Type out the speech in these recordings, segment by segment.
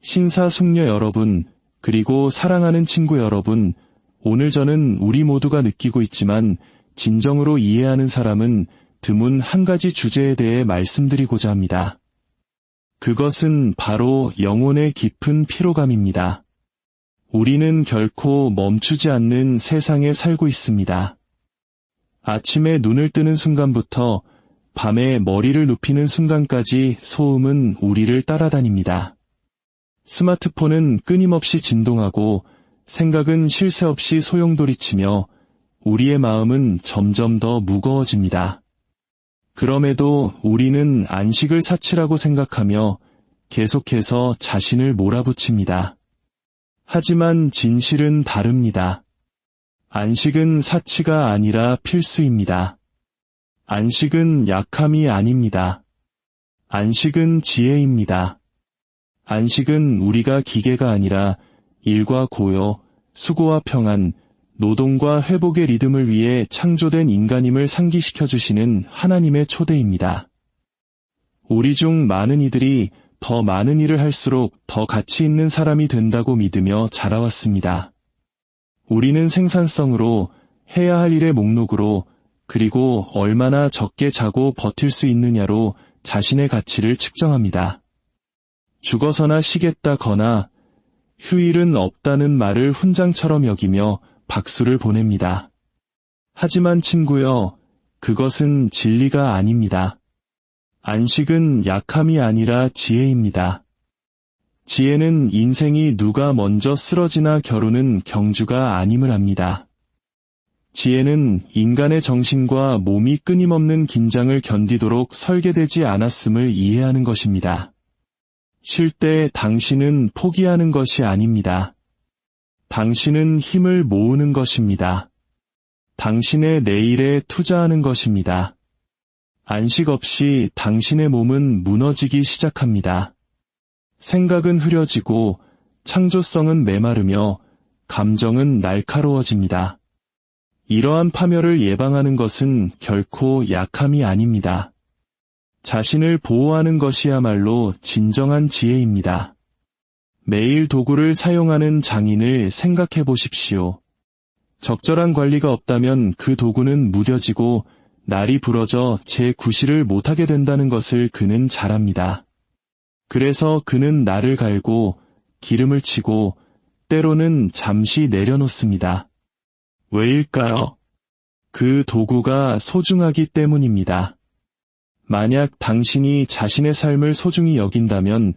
신사숙녀 여러분, 그리고 사랑하는 친구 여러분, 오늘 저는 우리 모두가 느끼고 있지만 진정으로 이해하는 사람은 드문 한 가지 주제에 대해 말씀드리고자 합니다. 그것은 바로 영혼의 깊은 피로감입니다. 우리는 결코 멈추지 않는 세상에 살고 있습니다. 아침에 눈을 뜨는 순간부터 밤에 머리를 눕히는 순간까지 소음은 우리를 따라다닙니다. 스마트폰은 끊임없이 진동하고 생각은 쉴 새 없이 소용돌이치며 우리의 마음은 점점 더 무거워집니다. 그럼에도 우리는 안식을 사치라고 생각하며 계속해서 자신을 몰아붙입니다. 하지만 진실은 다릅니다. 안식은 사치가 아니라 필수입니다. 안식은 약함이 아닙니다. 안식은 지혜입니다. 안식은 우리가 기계가 아니라 일과 고요, 수고와 평안, 노동과 회복의 리듬을 위해 창조된 인간임을 상기시켜 주시는 하나님의 초대입니다. 우리 중 많은 이들이 더 많은 일을 할수록 더 가치 있는 사람이 된다고 믿으며 자라왔습니다. 우리는 생산성으로, 해야 할 일의 목록으로, 그리고 얼마나 적게 자고 버틸 수 있느냐로 자신의 가치를 측정합니다. 죽어서나 쉬겠다거나 휴일은 없다는 말을 훈장처럼 여기며 박수를 보냅니다. 하지만 친구여, 그것은 진리가 아닙니다. 안식은 약함이 아니라 지혜입니다. 지혜는 인생이 누가 먼저 쓰러지나 겨루는 경주가 아님을 압니다. 지혜는 인간의 정신과 몸이 끊임없는 긴장을 견디도록 설계되지 않았음을 이해하는 것입니다. 쉴 때 당신은 포기하는 것이 아닙니다. 당신은 힘을 모으는 것입니다. 당신의 내일에 투자하는 것입니다. 안식 없이 당신의 몸은 무너지기 시작합니다. 생각은 흐려지고 창조성은 메마르며 감정은 날카로워집니다. 이러한 파멸을 예방하는 것은 결코 약함이 아닙니다. 자신을 보호하는 것이야말로 진정한 지혜입니다. 매일 도구를 사용하는 장인을 생각해 보십시오. 적절한 관리가 없다면 그 도구는 무뎌지고 날이 부러져 재구실을 못하게 된다는 것을 그는 잘 압니다. 그래서 그는 날을 갈고 기름을 치고 때로는 잠시 내려놓습니다. 왜일까요? 그 도구가 소중하기 때문입니다. 만약 당신이 자신의 삶을 소중히 여긴다면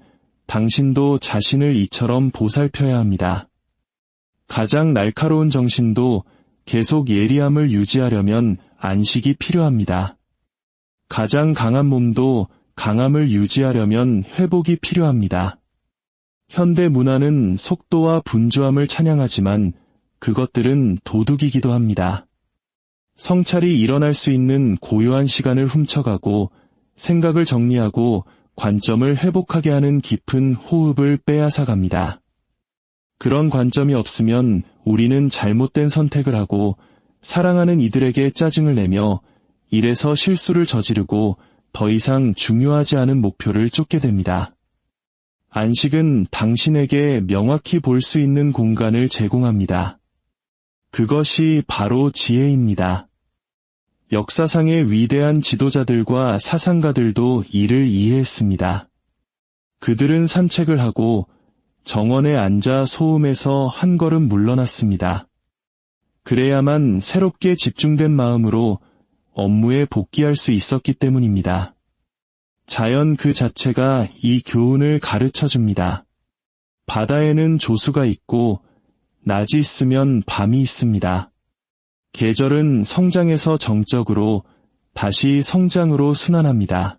당신도 자신을 이처럼 보살펴야 합니다. 가장 날카로운 정신도 계속 예리함을 유지하려면 안식이 필요합니다. 가장 강한 몸도 강함을 유지하려면 회복이 필요합니다. 현대 문화는 속도와 분주함을 찬양하지만 그것들은 도둑이기도 합니다. 성찰이 일어날 수 있는 고요한 시간을 훔쳐가고 생각을 정리하고 관점을 회복하게 하는 깊은 호흡을 빼앗아갑니다. 그런 관점이 없으면 우리는 잘못된 선택을 하고 사랑하는 이들에게 짜증을 내며 일에서 실수를 저지르고 더 이상 중요하지 않은 목표를 쫓게 됩니다. 안식은 당신에게 명확히 볼 수 있는 공간을 제공합니다. 그것이 바로 지혜입니다. 역사상의 위대한 지도자들과 사상가들도 이를 이해했습니다. 그들은 산책을 하고 정원에 앉아 소음에서 한 걸음 물러났습니다. 그래야만 새롭게 집중된 마음으로 업무에 복귀할 수 있었기 때문입니다. 자연 그 자체가 이 교훈을 가르쳐줍니다. 바다에는 조수가 있고 낮이 있으면 밤이 있습니다. 계절은 성장에서 정적으로 다시 성장으로 순환합니다.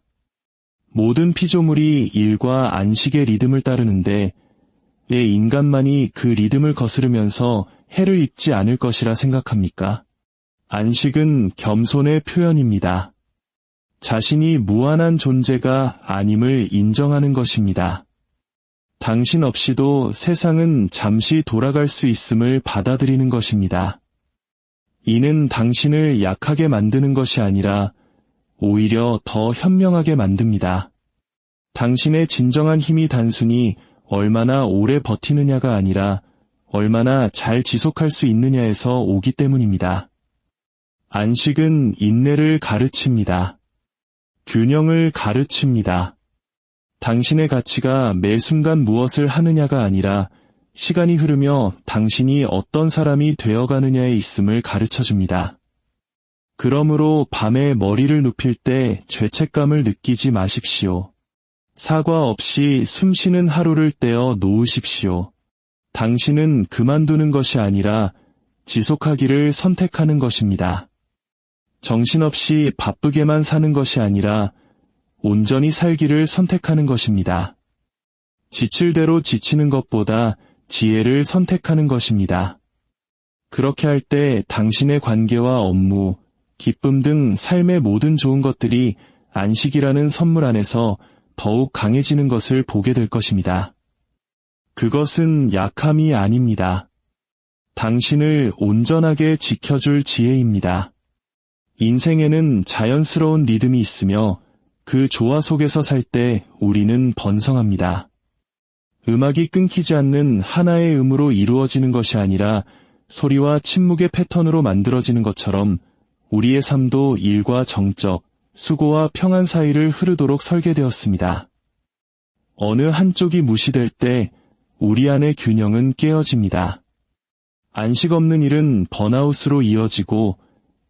모든 피조물이 일과 안식의 리듬을 따르는데 왜 인간만이 그 리듬을 거스르면서 해를 입지 않을 것이라 생각합니까? 안식은 겸손의 표현입니다. 자신이 무한한 존재가 아님을 인정하는 것입니다. 당신 없이도 세상은 잠시 돌아갈 수 있음을 받아들이는 것입니다. 이는 당신을 약하게 만드는 것이 아니라 오히려 더 현명하게 만듭니다. 당신의 진정한 힘이 단순히 얼마나 오래 버티느냐가 아니라 얼마나 잘 지속할 수 있느냐에서 오기 때문입니다. 안식은 인내를 가르칩니다. 균형을 가르칩니다. 당신의 가치가 매 순간 무엇을 하느냐가 아니라 시간이 흐르며 당신이 어떤 사람이 되어가느냐에 있음을 가르쳐줍니다. 그러므로 밤에 머리를 눕힐 때 죄책감을 느끼지 마십시오. 사과 없이 숨쉬는 하루를 떼어 놓으십시오. 당신은 그만두는 것이 아니라 지속하기를 선택하는 것입니다. 정신없이 바쁘게만 사는 것이 아니라 온전히 살기를 선택하는 것입니다. 지칠 대로 지치는 것보다 지혜를 선택하는 것입니다. 그렇게 할 때 당신의 관계와 업무, 기쁨 등 삶의 모든 좋은 것들이 안식이라는 선물 안에서 더욱 강해지는 것을 보게 될 것입니다. 그것은 약함이 아닙니다. 당신을 온전하게 지켜줄 지혜입니다. 인생에는 자연스러운 리듬이 있으며 그 조화 속에서 살 때 우리는 번성합니다. 음악이 끊기지 않는 하나의 음으로 이루어지는 것이 아니라 소리와 침묵의 패턴으로 만들어지는 것처럼 우리의 삶도 일과 정적, 수고와 평안 사이를 흐르도록 설계되었습니다. 어느 한쪽이 무시될 때 우리 안의 균형은 깨어집니다. 안식 없는 일은 번아웃으로 이어지고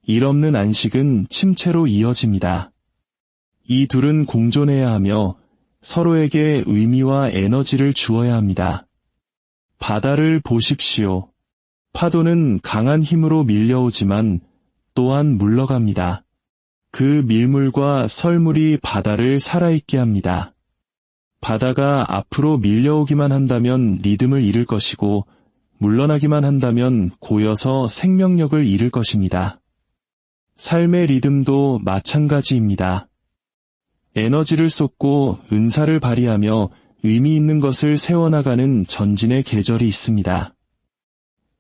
일 없는 안식은 침체로 이어집니다. 이 둘은 공존해야 하며 서로에게 의미와 에너지를 주어야 합니다. 바다를 보십시오. 파도는 강한 힘으로 밀려오지만 또한 물러갑니다. 그 밀물과 설물이 바다를 살아있게 합니다. 바다가 앞으로 밀려오기만 한다면 리듬을 잃을 것이고 물러나기만 한다면 고여서 생명력을 잃을 것입니다. 삶의 리듬도 마찬가지입니다. 에너지를 쏟고 은사를 발휘하며 의미 있는 것을 세워나가는 전진의 계절이 있습니다.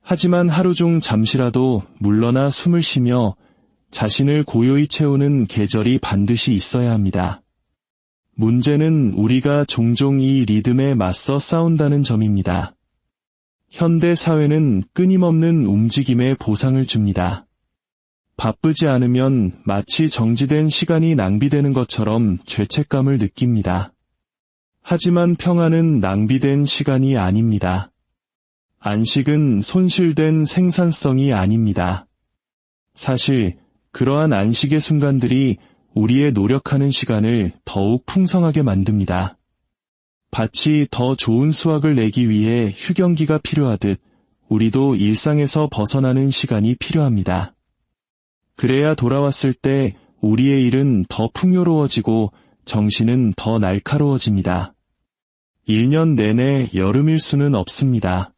하지만 하루 중 잠시라도 물러나 숨을 쉬며 자신을 고요히 채우는 계절이 반드시 있어야 합니다. 문제는 우리가 종종 이 리듬에 맞서 싸운다는 점입니다. 현대 사회는 끊임없는 움직임에 보상을 줍니다. 바쁘지 않으면 마치 정지된 시간이 낭비되는 것처럼 죄책감을 느낍니다. 하지만 평안은 낭비된 시간이 아닙니다. 안식은 손실된 생산성이 아닙니다. 사실 그러한 안식의 순간들이 우리의 노력하는 시간을 더욱 풍성하게 만듭니다. 밭이 더 좋은 수확을 내기 위해 휴경기가 필요하듯 우리도 일상에서 벗어나는 시간이 필요합니다. 그래야 돌아왔을 때 우리의 일은 더 풍요로워지고 정신은 더 날카로워집니다. 1년 내내 여름일 수는 없습니다.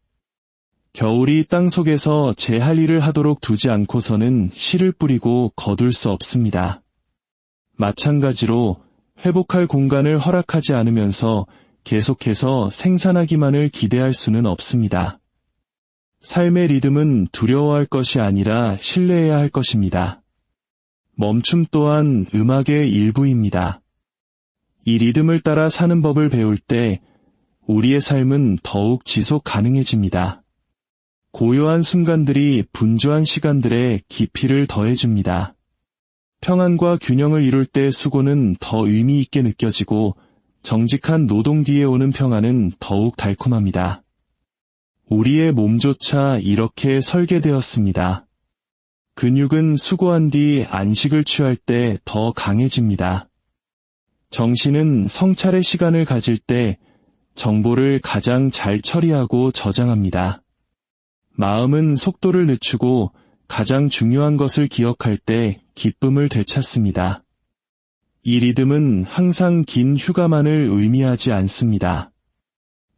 겨울이 땅속에서 제 할 일을 하도록 두지 않고서는 씨를 뿌리고 거둘 수 없습니다. 마찬가지로 회복할 공간을 허락하지 않으면서 계속해서 생산하기만을 기대할 수는 없습니다. 삶의 리듬은 두려워할 것이 아니라 신뢰해야 할 것입니다. 멈춤 또한 음악의 일부입니다. 이 리듬을 따라 사는 법을 배울 때 우리의 삶은 더욱 지속 가능해집니다. 고요한 순간들이 분주한 시간들에 깊이를 더해줍니다. 평안과 균형을 이룰 때 수고는 더 의미 있게 느껴지고 정직한 노동 뒤에 오는 평안은 더욱 달콤합니다. 우리의 몸조차 이렇게 설계되었습니다. 근육은 수고한 뒤 안식을 취할 때 더 강해집니다. 정신은 성찰의 시간을 가질 때 정보를 가장 잘 처리하고 저장합니다. 마음은 속도를 늦추고 가장 중요한 것을 기억할 때 기쁨을 되찾습니다. 이 리듬은 항상 긴 휴가만을 의미하지 않습니다.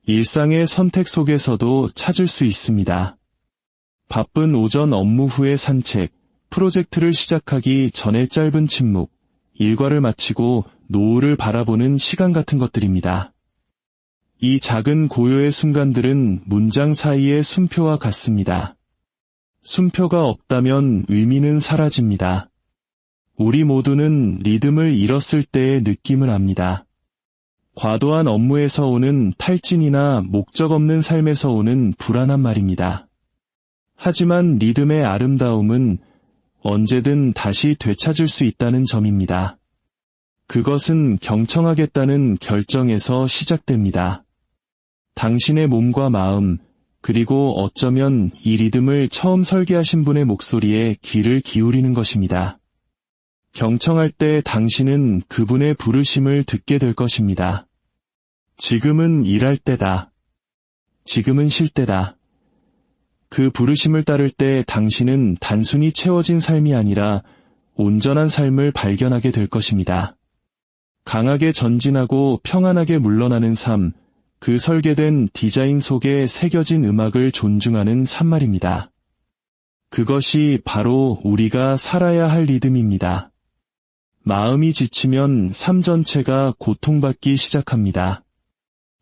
일상의 선택 속에서도 찾을 수 있습니다. 바쁜 오전 업무 후의 산책, 프로젝트를 시작하기 전의 짧은 침묵, 일과를 마치고 노을을 바라보는 시간 같은 것들입니다. 이 작은 고요의 순간들은 문장 사이의 숨표와 같습니다. 숨표가 없다면 의미는 사라집니다. 우리 모두는 리듬을 잃었을 때의 느낌을 압니다. 과도한 업무에서 오는 탈진이나 목적 없는 삶에서 오는 불안한 말입니다. 하지만 리듬의 아름다움은 언제든 다시 되찾을 수 있다는 점입니다. 그것은 경청하겠다는 결정에서 시작됩니다. 당신의 몸과 마음, 그리고 어쩌면 이 리듬을 처음 설계하신 분의 목소리에 귀를 기울이는 것입니다. 경청할 때 당신은 그분의 부르심을 듣게 될 것입니다. 지금은 일할 때다. 지금은 쉴 때다. 그 부르심을 따를 때 당신은 단순히 채워진 삶이 아니라 온전한 삶을 발견하게 될 것입니다. 강하게 전진하고 평안하게 물러나는 삶, 그 설계된 디자인 속에 새겨진 음악을 존중하는 삶말입니다. 그것이 바로 우리가 살아야 할 리듬입니다. 마음이 지치면 삶 전체가 고통받기 시작합니다.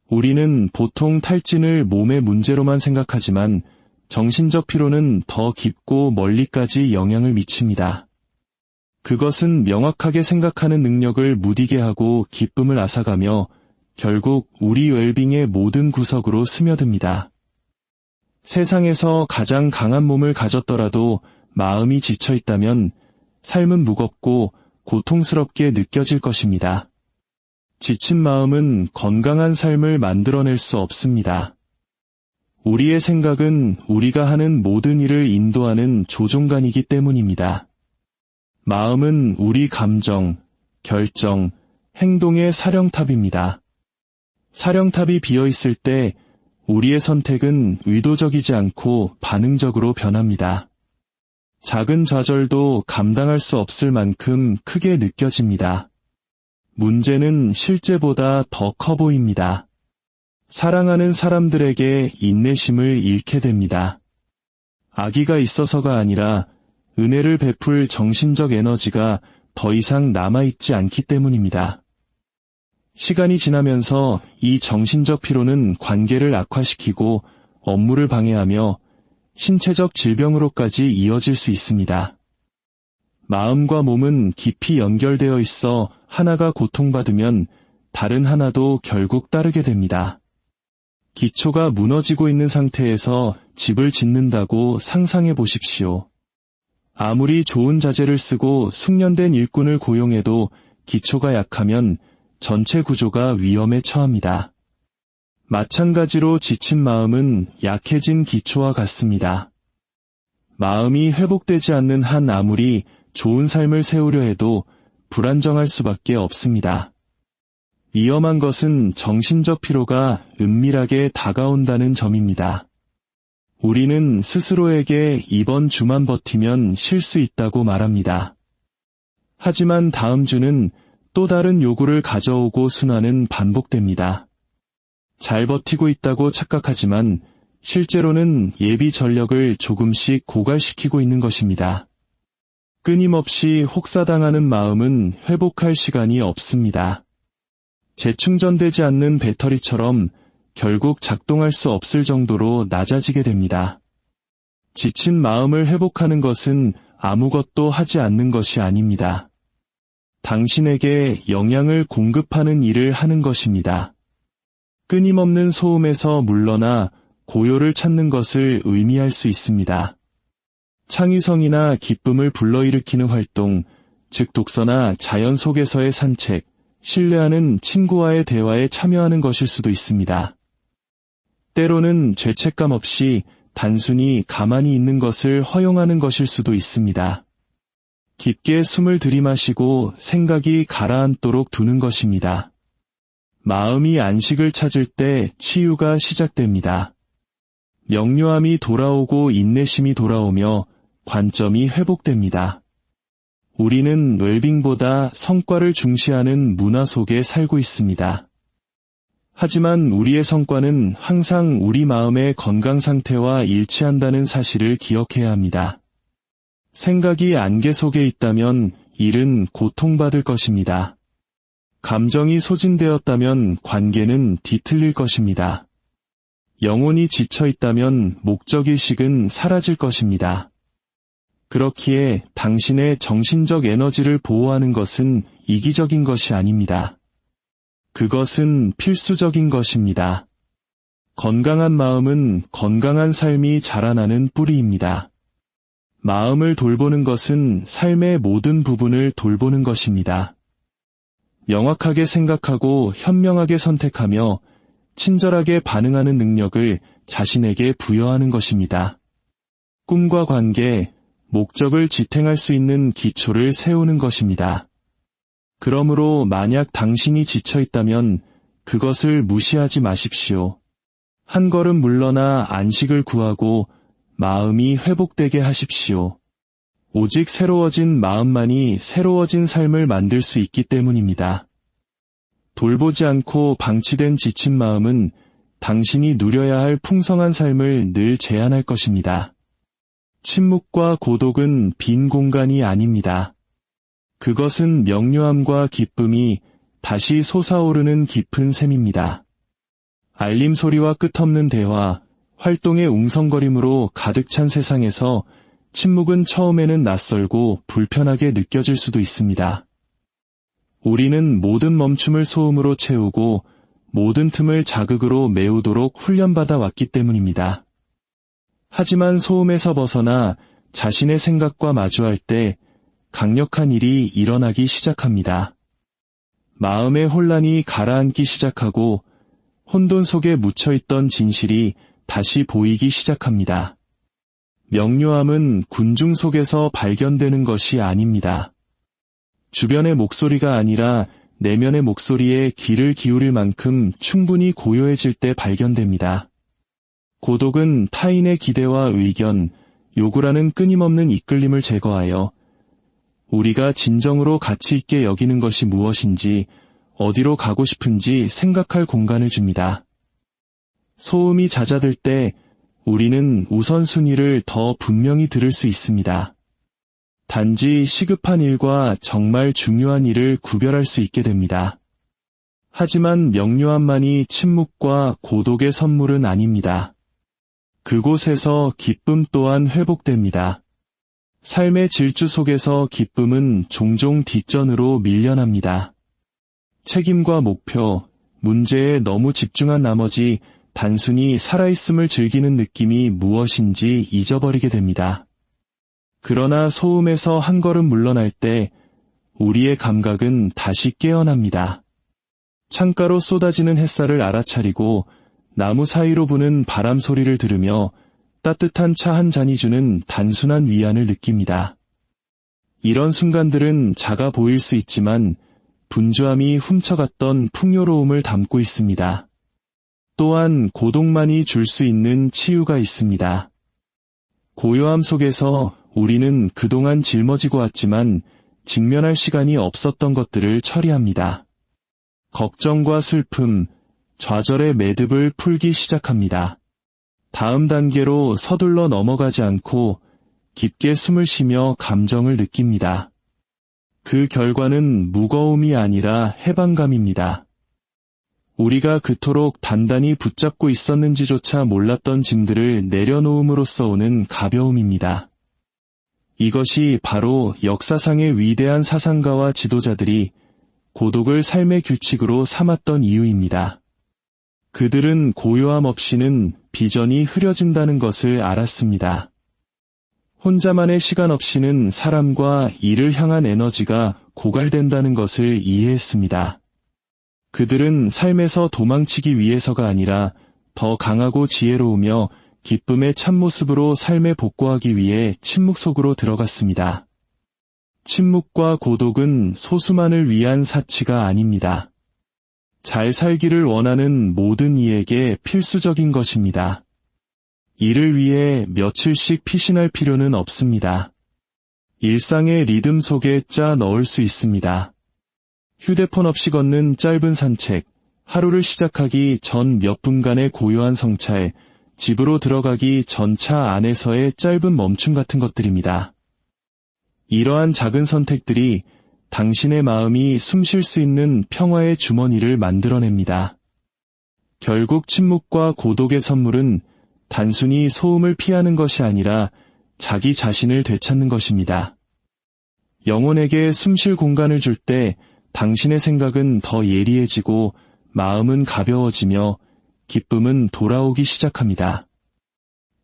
우리는 보통 탈진을 몸의 문제로만 생각하지만 정신적 피로는 더 깊고 멀리까지 영향을 미칩니다. 그것은 명확하게 생각하는 능력을 무디게 하고 기쁨을 앗아가며 결국 우리 웰빙의 모든 구석으로 스며듭니다. 세상에서 가장 강한 몸을 가졌더라도 마음이 지쳐 있다면 삶은 무겁고 고통스럽게 느껴질 것입니다. 지친 마음은 건강한 삶을 만들어낼 수 없습니다. 우리의 생각은 우리가 하는 모든 일을 인도하는 조종관이기 때문입니다. 마음은 우리 감정, 결정, 행동의 사령탑입니다. 사령탑이 비어있을 때 우리의 선택은 의도적이지 않고 반응적으로 변합니다. 작은 좌절도 감당할 수 없을 만큼 크게 느껴집니다. 문제는 실제보다 더 커 보입니다. 사랑하는 사람들에게 인내심을 잃게 됩니다. 악의가 있어서가 아니라 은혜를 베풀 정신적 에너지가 더 이상 남아있지 않기 때문입니다. 시간이 지나면서 이 정신적 피로는 관계를 악화시키고 업무를 방해하며 신체적 질병으로까지 이어질 수 있습니다. 마음과 몸은 깊이 연결되어 있어 하나가 고통받으면 다른 하나도 결국 따르게 됩니다. 기초가 무너지고 있는 상태에서 집을 짓는다고 상상해 보십시오. 아무리 좋은 자재를 쓰고 숙련된 일꾼을 고용해도 기초가 약하면 전체 구조가 위험에 처합니다. 마찬가지로 지친 마음은 약해진 기초와 같습니다. 마음이 회복되지 않는 한 아무리 좋은 삶을 세우려 해도 불안정할 수밖에 없습니다. 위험한 것은 정신적 피로가 은밀하게 다가온다는 점입니다. 우리는 스스로에게 이번 주만 버티면 쉴 수 있다고 말합니다. 하지만 다음 주는 또 다른 요구를 가져오고 순환은 반복됩니다. 잘 버티고 있다고 착각하지만 실제로는 예비 전력을 조금씩 고갈시키고 있는 것입니다. 끊임없이 혹사당하는 마음은 회복할 시간이 없습니다. 재충전되지 않는 배터리처럼 결국 작동할 수 없을 정도로 낮아지게 됩니다. 지친 마음을 회복하는 것은 아무것도 하지 않는 것이 아닙니다. 당신에게 영양을 공급하는 일을 하는 것입니다. 끊임없는 소음에서 물러나 고요를 찾는 것을 의미할 수 있습니다. 창의성이나 기쁨을 불러일으키는 활동, 즉 독서나 자연 속에서의 산책, 신뢰하는 친구와의 대화에 참여하는 것일 수도 있습니다. 때로는 죄책감 없이 단순히 가만히 있는 것을 허용하는 것일 수도 있습니다. 깊게 숨을 들이마시고 생각이 가라앉도록 두는 것입니다. 마음이 안식을 찾을 때 치유가 시작됩니다. 명료함이 돌아오고 인내심이 돌아오며 관점이 회복됩니다. 우리는 웰빙보다 성과를 중시하는 문화 속에 살고 있습니다. 하지만 우리의 성과는 항상 우리 마음의 건강 상태와 일치한다는 사실을 기억해야 합니다. 생각이 안개 속에 있다면 일은 고통받을 것입니다. 감정이 소진되었다면 관계는 뒤틀릴 것입니다. 영혼이 지쳐 있다면 목적의식은 사라질 것입니다. 그렇기에 당신의 정신적 에너지를 보호하는 것은 이기적인 것이 아닙니다. 그것은 필수적인 것입니다. 건강한 마음은 건강한 삶이 자라나는 뿌리입니다. 마음을 돌보는 것은 삶의 모든 부분을 돌보는 것입니다. 명확하게 생각하고 현명하게 선택하며 친절하게 반응하는 능력을 자신에게 부여하는 것입니다. 꿈과 관계, 목적을 지탱할 수 있는 기초를 세우는 것입니다. 그러므로 만약 당신이 지쳐 있다면 그것을 무시하지 마십시오. 한 걸음 물러나 안식을 구하고 마음이 회복되게 하십시오. 오직 새로워진 마음만이 새로워진 삶을 만들 수 있기 때문입니다. 돌보지 않고 방치된 지친 마음은 당신이 누려야 할 풍성한 삶을 늘 제한할 것입니다. 침묵과 고독은 빈 공간이 아닙니다. 그것은 명료함과 기쁨이 다시 솟아오르는 깊은 샘입니다. 알림 소리와 끝없는 대화, 활동의 웅성거림으로 가득 찬 세상에서 침묵은 처음에는 낯설고 불편하게 느껴질 수도 있습니다. 우리는 모든 멈춤을 소음으로 채우고 모든 틈을 자극으로 메우도록 훈련받아 왔기 때문입니다. 하지만 소음에서 벗어나 자신의 생각과 마주할 때 강력한 일이 일어나기 시작합니다. 마음의 혼란이 가라앉기 시작하고 혼돈 속에 묻혀있던 진실이 다시 보이기 시작합니다. 명료함은 군중 속에서 발견되는 것이 아닙니다. 주변의 목소리가 아니라 내면의 목소리에 귀를 기울일 만큼 충분히 고요해질 때 발견됩니다. 고독은 타인의 기대와 의견, 요구라는 끊임없는 이끌림을 제거하여 우리가 진정으로 가치 있게 여기는 것이 무엇인지, 어디로 가고 싶은지 생각할 공간을 줍니다. 소음이 잦아들 때 우리는 우선순위를 더 분명히 들을 수 있습니다. 단지 시급한 일과 정말 중요한 일을 구별할 수 있게 됩니다. 하지만 명료함만이 침묵과 고독의 선물은 아닙니다. 그곳에서 기쁨 또한 회복됩니다. 삶의 질주 속에서 기쁨은 종종 뒷전으로 밀려납니다. 책임과 목표, 문제에 너무 집중한 나머지 단순히 살아있음을 즐기는 느낌이 무엇인지 잊어버리게 됩니다. 그러나 소음에서 한 걸음 물러날 때 우리의 감각은 다시 깨어납니다. 창가로 쏟아지는 햇살을 알아차리고 나무 사이로 부는 바람 소리를 들으며 따뜻한 차 한 잔이 주는 단순한 위안을 느낍니다. 이런 순간들은 작아 보일 수 있지만 분주함이 훔쳐갔던 풍요로움을 담고 있습니다. 또한 고독만이 줄 수 있는 치유가 있습니다. 고요함 속에서 우리는 그동안 짊어지고 왔지만 직면할 시간이 없었던 것들을 처리합니다. 걱정과 슬픔, 좌절의 매듭을 풀기 시작합니다. 다음 단계로 서둘러 넘어가지 않고 깊게 숨을 쉬며 감정을 느낍니다. 그 결과는 무거움이 아니라 해방감입니다. 우리가 그토록 단단히 붙잡고 있었는지조차 몰랐던 짐들을 내려놓음으로써 오는 가벼움입니다. 이것이 바로 역사상의 위대한 사상가와 지도자들이 고독을 삶의 규칙으로 삼았던 이유입니다. 그들은 고요함 없이는 비전이 흐려진다는 것을 알았습니다. 혼자만의 시간 없이는 사람과 일을 향한 에너지가 고갈된다는 것을 이해했습니다. 그들은 삶에서 도망치기 위해서가 아니라 더 강하고 지혜로우며 기쁨의 참모습으로 삶에 복구하기 위해 침묵 속으로 들어갔습니다. 침묵과 고독은 소수만을 위한 사치가 아닙니다. 잘 살기를 원하는 모든 이에게 필수적인 것입니다. 이를 위해 며칠씩 피신할 필요는 없습니다. 일상의 리듬 속에 짜 넣을 수 있습니다. 휴대폰 없이 걷는 짧은 산책, 하루를 시작하기 전 몇 분간의 고요한 성찰, 집으로 들어가기 전 차 안에서의 짧은 멈춤 같은 것들입니다. 이러한 작은 선택들이 당신의 마음이 숨 쉴 수 있는 평화의 주머니를 만들어냅니다. 결국 침묵과 고독의 선물은 단순히 소음을 피하는 것이 아니라 자기 자신을 되찾는 것입니다. 영혼에게 숨 쉴 공간을 줄 때 당신의 생각은 더 예리해지고 마음은 가벼워지며 기쁨은 돌아오기 시작합니다.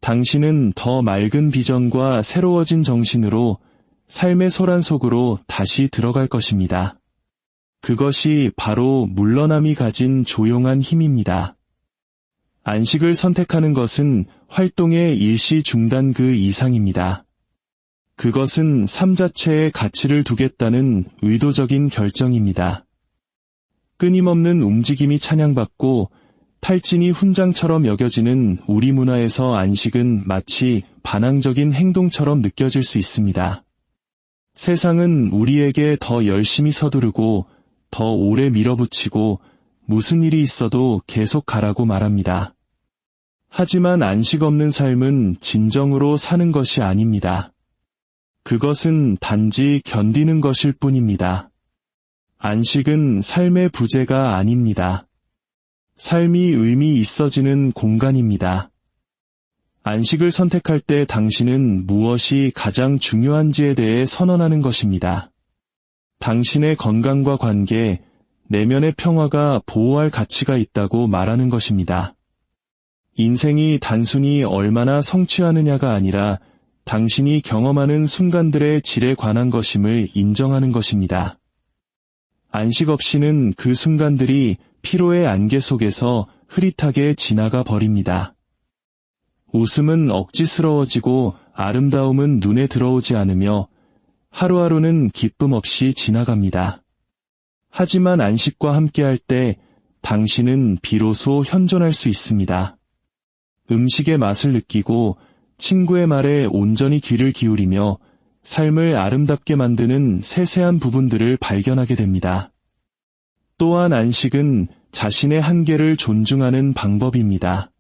당신은 더 맑은 비전과 새로워진 정신으로 삶의 소란 속으로 다시 들어갈 것입니다. 그것이 바로 물러남이 가진 조용한 힘입니다. 안식을 선택하는 것은 활동의 일시 중단 그 이상입니다. 그것은 삶 자체에 가치를 두겠다는 의도적인 결정입니다. 끊임없는 움직임이 찬양받고 탈진이 훈장처럼 여겨지는 우리 문화에서 안식은 마치 반항적인 행동처럼 느껴질 수 있습니다. 세상은 우리에게 더 열심히 서두르고 더 오래 밀어붙이고 무슨 일이 있어도 계속 가라고 말합니다. 하지만 안식 없는 삶은 진정으로 사는 것이 아닙니다. 그것은 단지 견디는 것일 뿐입니다. 안식은 삶의 부재가 아닙니다. 삶이 의미 있어지는 공간입니다. 안식을 선택할 때 당신은 무엇이 가장 중요한지에 대해 선언하는 것입니다. 당신의 건강과 관계, 내면의 평화가 보호할 가치가 있다고 말하는 것입니다. 인생이 단순히 얼마나 성취하느냐가 아니라 당신이 경험하는 순간들의 질에 관한 것임을 인정하는 것입니다. 안식 없이는 그 순간들이 피로의 안개 속에서 흐릿하게 지나가 버립니다. 웃음은 억지스러워지고 아름다움은 눈에 들어오지 않으며 하루하루는 기쁨 없이 지나갑니다. 하지만 안식과 함께할 때 당신은 비로소 현존할 수 있습니다. 음식의 맛을 느끼고 친구의 말에 온전히 귀를 기울이며 삶을 아름답게 만드는 세세한 부분들을 발견하게 됩니다. 또한 안식은 자신의 한계를 존중하는 방법입니다.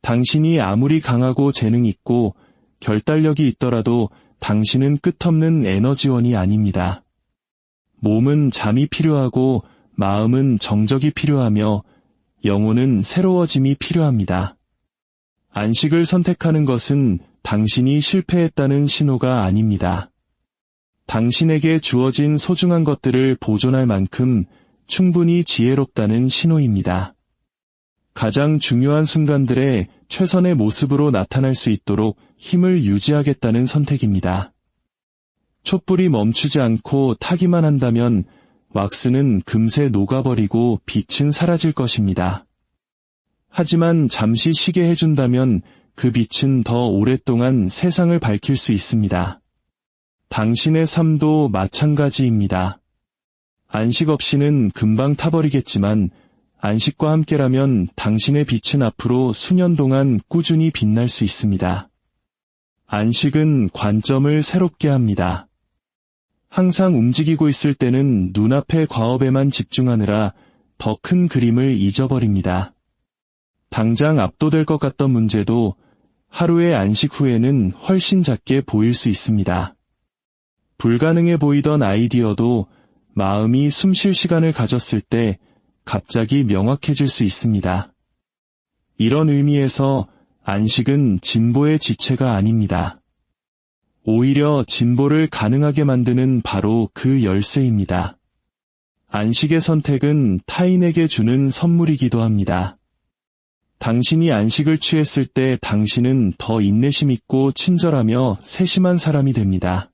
당신이 아무리 강하고 재능 있고 결단력이 있더라도 당신은 끝없는 에너지원이 아닙니다. 몸은 잠이 필요하고 마음은 정적이 필요하며 영혼은 새로워짐이 필요합니다. 안식을 선택하는 것은 당신이 실패했다는 신호가 아닙니다. 당신에게 주어진 소중한 것들을 보존할 만큼 충분히 지혜롭다는 신호입니다. 가장 중요한 순간들에 최선의 모습으로 나타날 수 있도록 힘을 유지하겠다는 선택입니다. 촛불이 멈추지 않고 타기만 한다면 왁스는 금세 녹아버리고 빛은 사라질 것입니다. 하지만 잠시 쉬게 해준다면 그 빛은 더 오랫동안 세상을 밝힐 수 있습니다. 당신의 삶도 마찬가지입니다. 안식 없이는 금방 타버리겠지만 안식과 함께라면 당신의 빛은 앞으로 수년 동안 꾸준히 빛날 수 있습니다. 안식은 관점을 새롭게 합니다. 항상 움직이고 있을 때는 눈앞의 과업에만 집중하느라 더 큰 그림을 잊어버립니다. 당장 압도될 것 같던 문제도 하루의 안식 후에는 훨씬 작게 보일 수 있습니다. 불가능해 보이던 아이디어도 마음이 숨 쉴 시간을 가졌을 때 갑자기 명확해질 수 있습니다. 이런 의미에서 안식은 진보의 지체가 아닙니다. 오히려 진보를 가능하게 만드는 바로 그 열쇠입니다. 안식의 선택은 타인에게 주는 선물이기도 합니다. 당신이 안식을 취했을 때 당신은 더 인내심 있고 친절하며 세심한 사람이 됩니다.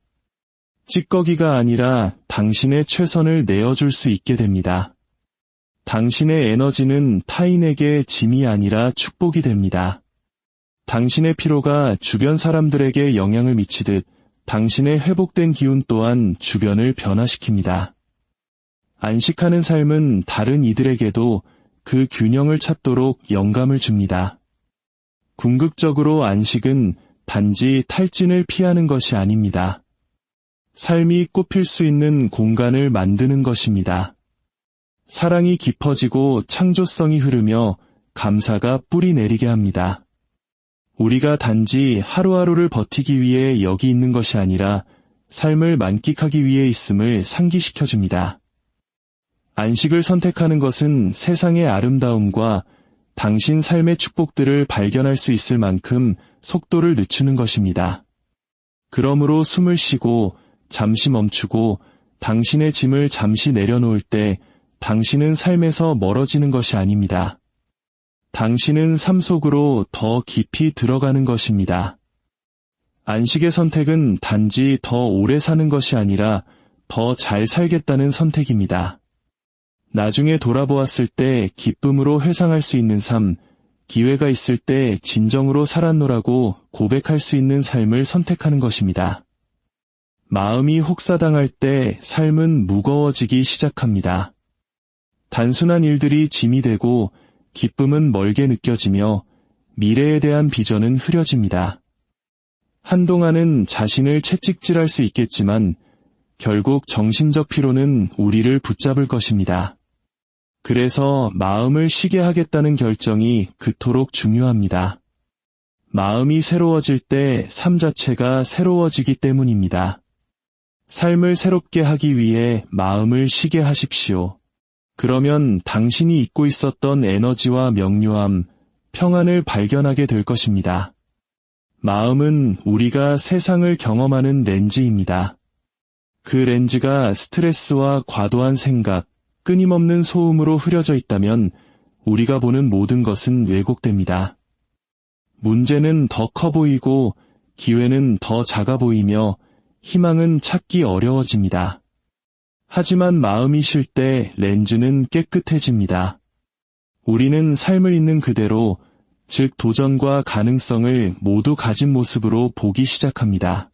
찌꺼기가 아니라 당신의 최선을 내어줄 수 있게 됩니다. 당신의 에너지는 타인에게 짐이 아니라 축복이 됩니다. 당신의 피로가 주변 사람들에게 영향을 미치듯 당신의 회복된 기운 또한 주변을 변화시킵니다. 안식하는 삶은 다른 이들에게도 그 균형을 찾도록 영감을 줍니다. 궁극적으로 안식은 단지 탈진을 피하는 것이 아닙니다. 삶이 꽃필 수 있는 공간을 만드는 것입니다. 사랑이 깊어지고 창조성이 흐르며 감사가 뿌리 내리게 합니다. 우리가 단지 하루하루를 버티기 위해 여기 있는 것이 아니라 삶을 만끽하기 위해 있음을 상기시켜줍니다. 안식을 선택하는 것은 세상의 아름다움과 당신 삶의 축복들을 발견할 수 있을 만큼 속도를 늦추는 것입니다. 그러므로 숨을 쉬고 잠시 멈추고 당신의 짐을 잠시 내려놓을 때 당신은 삶에서 멀어지는 것이 아닙니다. 당신은 삶 속으로 더 깊이 들어가는 것입니다. 안식의 선택은 단지 더 오래 사는 것이 아니라 더 잘 살겠다는 선택입니다. 나중에 돌아보았을 때 기쁨으로 회상할 수 있는 삶, 기회가 있을 때 진정으로 살았노라고 고백할 수 있는 삶을 선택하는 것입니다. 마음이 혹사당할 때 삶은 무거워지기 시작합니다. 단순한 일들이 짐이 되고 기쁨은 멀게 느껴지며 미래에 대한 비전은 흐려집니다. 한동안은 자신을 채찍질할 수 있겠지만 결국 정신적 피로는 우리를 붙잡을 것입니다. 그래서 마음을 쉬게 하겠다는 결정이 그토록 중요합니다. 마음이 새로워질 때 삶 자체가 새로워지기 때문입니다. 삶을 새롭게 하기 위해 마음을 쉬게 하십시오. 그러면 당신이 잊고 있었던 에너지와 명료함, 평안을 발견하게 될 것입니다. 마음은 우리가 세상을 경험하는 렌즈입니다. 그 렌즈가 스트레스와 과도한 생각, 끊임없는 소음으로 흐려져 있다면 우리가 보는 모든 것은 왜곡됩니다. 문제는 더 커 보이고 기회는 더 작아 보이며 희망은 찾기 어려워집니다. 하지만 마음이 쉴 때 렌즈는 깨끗해집니다. 우리는 삶을 있는 그대로, 즉 도전과 가능성을 모두 가진 모습으로 보기 시작합니다.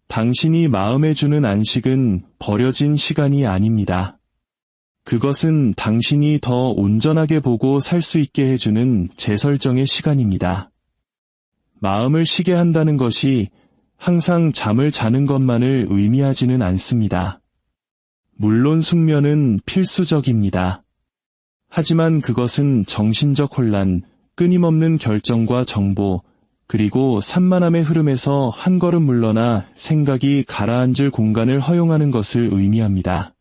당신이 마음에 주는 안식은 버려진 시간이 아닙니다. 그것은 당신이 더 온전하게 보고 살 수 있게 해주는 재설정의 시간입니다. 마음을 쉬게 한다는 것이 항상 잠을 자는 것만을 의미하지는 않습니다. 물론 숙면은 필수적입니다. 하지만 그것은 정신적 혼란, 끊임없는 결정과 정보, 그리고 산만함의 흐름에서 한 걸음 물러나 생각이 가라앉을 공간을 허용하는 것을 의미합니다.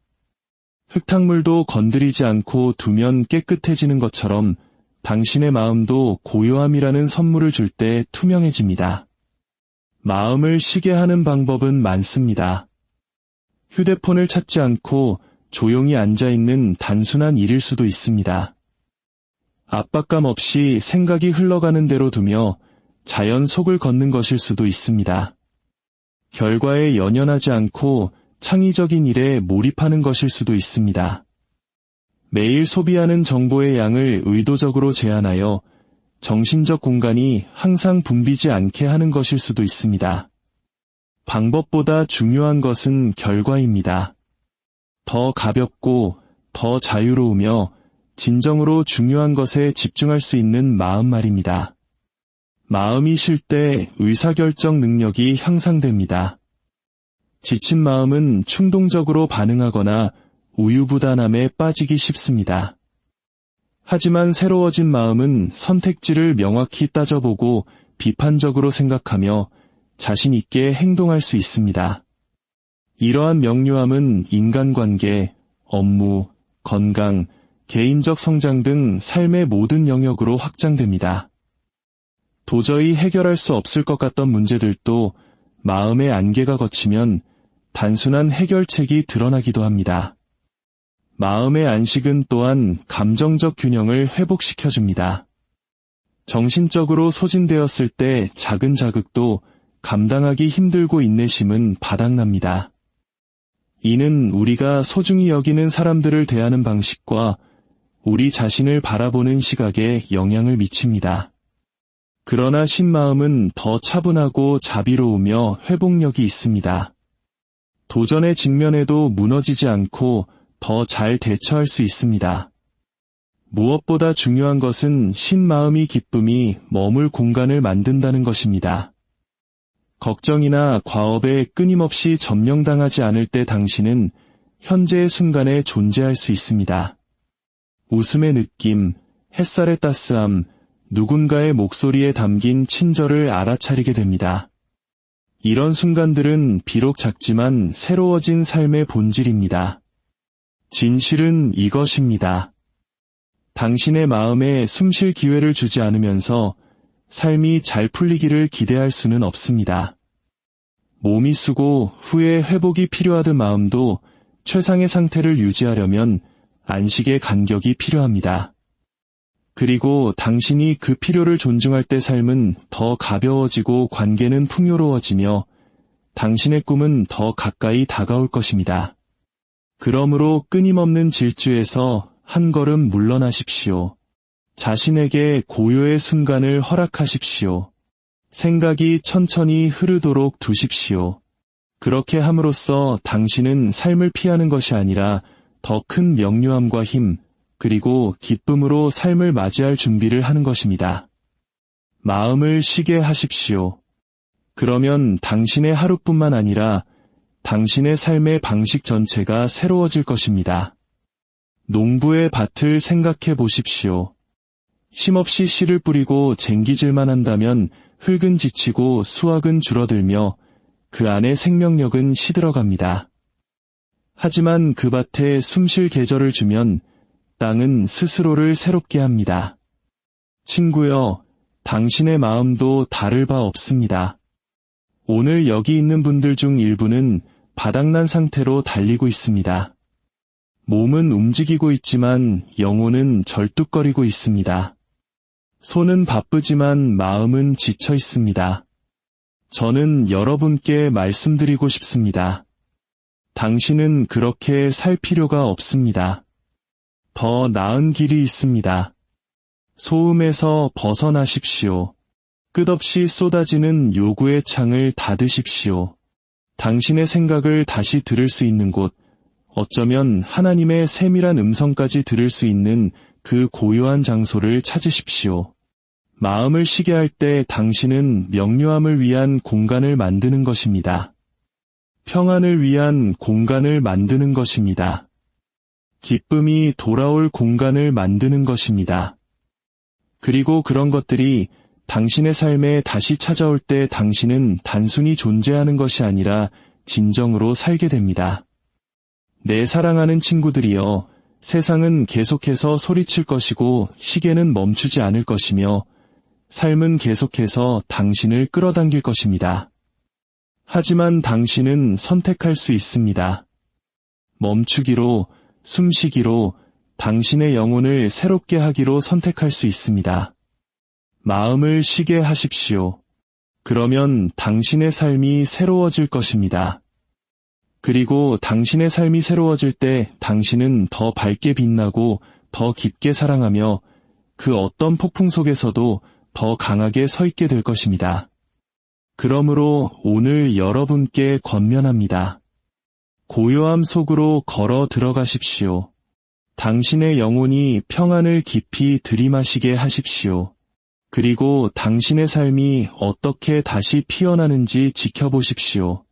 흙탕물도 건드리지 않고 두면 깨끗해지는 것처럼 당신의 마음도 고요함이라는 선물을 줄 때 투명해집니다. 마음을 쉬게 하는 방법은 많습니다. 휴대폰을 찾지 않고 조용히 앉아있는 단순한 일일 수도 있습니다. 압박감 없이 생각이 흘러가는 대로 두며 자연 속을 걷는 것일 수도 있습니다. 결과에 연연하지 않고 창의적인 일에 몰입하는 것일 수도 있습니다. 매일 소비하는 정보의 양을 의도적으로 제한하여 정신적 공간이 항상 붐비지 않게 하는 것일 수도 있습니다. 방법보다 중요한 것은 결과입니다. 더 가볍고 더 자유로우며 진정으로 중요한 것에 집중할 수 있는 마음 말입니다. 마음이 쉴 때 의사결정 능력이 향상됩니다. 지친 마음은 충동적으로 반응하거나 우유부단함에 빠지기 쉽습니다. 하지만 새로워진 마음은 선택지를 명확히 따져보고 비판적으로 생각하며 자신 있게 행동할 수 있습니다. 이러한 명료함은 인간관계, 업무, 건강, 개인적 성장 등 삶의 모든 영역으로 확장됩니다. 도저히 해결할 수 없을 것 같던 문제들도 마음의 안개가 걷히면 단순한 해결책이 드러나기도 합니다. 마음의 안식은 또한 감정적 균형을 회복시켜줍니다. 정신적으로 소진되었을 때 작은 자극도 감당하기 힘들고 인내심은 바닥납니다. 이는 우리가 소중히 여기는 사람들을 대하는 방식과 우리 자신을 바라보는 시각에 영향을 미칩니다. 그러나 신 마음은 더 차분하고 자비로우며 회복력이 있습니다. 도전에 직면해도 무너지지 않고 더 잘 대처할 수 있습니다. 무엇보다 중요한 것은 신 마음이 기쁨이 머물 공간을 만든다는 것입니다. 걱정이나 과업에 끊임없이 점령당하지 않을 때 당신은 현재의 순간에 존재할 수 있습니다. 웃음의 느낌, 햇살의 따스함, 누군가의 목소리에 담긴 친절을 알아차리게 됩니다. 이런 순간들은 비록 작지만 새로워진 삶의 본질입니다. 진실은 이것입니다. 당신의 마음에 숨쉴 기회를 주지 않으면서 삶이 잘 풀리기를 기대할 수는 없습니다. 몸이 쓰고 후에 회복이 필요하던 마음도 최상의 상태를 유지하려면 안식의 간격이 필요합니다. 그리고 당신이 그 필요를 존중할 때 삶은 더 가벼워지고 관계는 풍요로워지며 당신의 꿈은 더 가까이 다가올 것입니다. 그러므로 끊임없는 질주에서 한 걸음 물러나십시오. 자신에게 고요의 순간을 허락하십시오. 생각이 천천히 흐르도록 두십시오. 그렇게 함으로써 당신은 삶을 피하는 것이 아니라 더 큰 명료함과 힘, 그리고 기쁨으로 삶을 맞이할 준비를 하는 것입니다. 마음을 쉬게 하십시오. 그러면 당신의 하루뿐만 아니라 당신의 삶의 방식 전체가 새로워질 것입니다. 농부의 밭을 생각해 보십시오. 쉼없이 씨를 뿌리고 쟁기질만 한다면 흙은 지치고 수확은 줄어들며 그 안에 생명력은 시들어갑니다. 하지만 그 밭에 숨쉴 계절을 주면 땅은 스스로를 새롭게 합니다. 친구여, 당신의 마음도 다를 바 없습니다. 오늘 여기 있는 분들 중 일부는 바닥난 상태로 달리고 있습니다. 몸은 움직이고 있지만 영혼은 절뚝거리고 있습니다. 손은 바쁘지만 마음은 지쳐 있습니다. 저는 여러분께 말씀드리고 싶습니다. 당신은 그렇게 살 필요가 없습니다. 더 나은 길이 있습니다. 소음에서 벗어나십시오. 끝없이 쏟아지는 요구의 창을 닫으십시오. 당신의 생각을 다시 들을 수 있는 곳, 어쩌면 하나님의 세밀한 음성까지 들을 수 있는 그 고요한 장소를 찾으십시오. 마음을 쉬게 할 때 당신은 명료함을 위한 공간을 만드는 것입니다. 평안을 위한 공간을 만드는 것입니다. 기쁨이 돌아올 공간을 만드는 것입니다. 그리고 그런 것들이 당신의 삶에 다시 찾아올 때 당신은 단순히 존재하는 것이 아니라 진정으로 살게 됩니다. 내 사랑하는 친구들이여, 세상은 계속해서 소리칠 것이고 시계는 멈추지 않을 것이며 삶은 계속해서 당신을 끌어당길 것입니다. 하지만 당신은 선택할 수 있습니다. 멈추기로, 숨쉬기로, 당신의 영혼을 새롭게 하기로 선택할 수 있습니다. 마음을 쉬게 하십시오. 그러면 당신의 삶이 새로워질 것입니다. 그리고 당신의 삶이 새로워질 때 당신은 더 밝게 빛나고 더 깊게 사랑하며 그 어떤 폭풍 속에서도 더 강하게 서 있게 될 것입니다. 그러므로 오늘 여러분께 권면합니다. 고요함 속으로 걸어 들어가십시오. 당신의 영혼이 평안을 깊이 들이마시게 하십시오. 그리고 당신의 삶이 어떻게 다시 피어나는지 지켜보십시오.